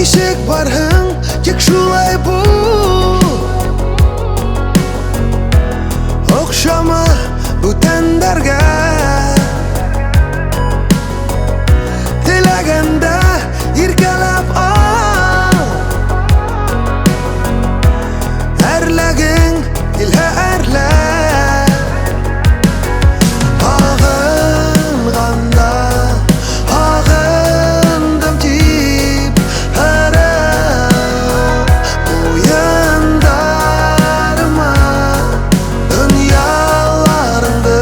Ничек барһың, тик шулай бул. Окшама бүтәннәргә, теләгәндә иркәләп ал. Әрләгең илһә әрлә. Агынганда агындым дип һәрәп уяндарма. Дөньяларыңды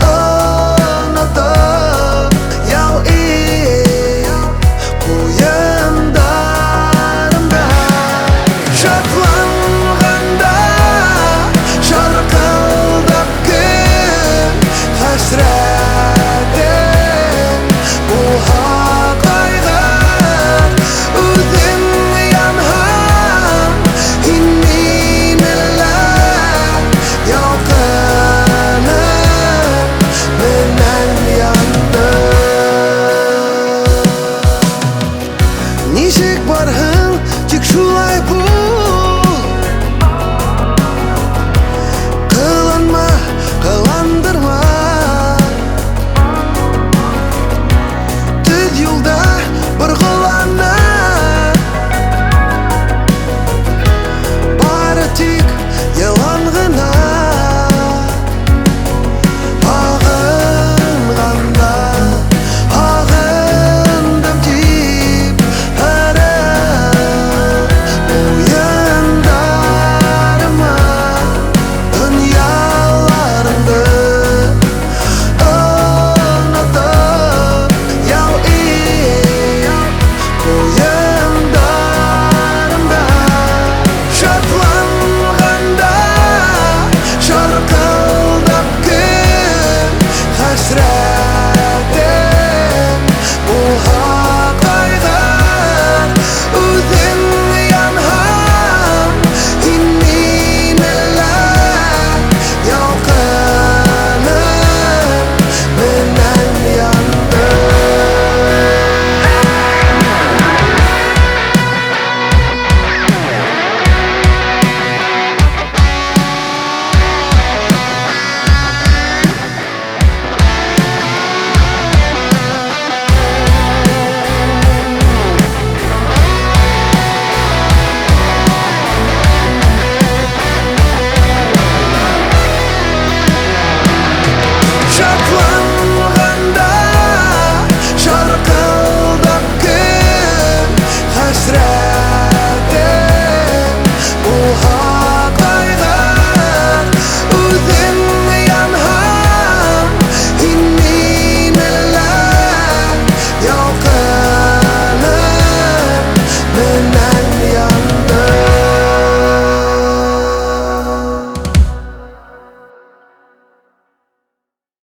онытып ял ит уяндарымда. Шатланганда шаркылдап көн хәсрәтең булһа кайгыр. Үҙең янһаң, һин минеләр ялкыным менән яндың. Ничек барһың, тик шулай бул. Кыланма, кыландырма. Төз юлда боргылана. Бары тик ялан гына. Агынганда агындым дип һәрәп уяндарма. Дөньяларыңды онытып ял ит уяндарымда. Шатланганда шаркылдап көн хәсрәтең булһа кайгыр. Үҙең янһаң, һин минеләр ялкыным менән яндың. Шатланганда шаркылдап көн хәсрәтең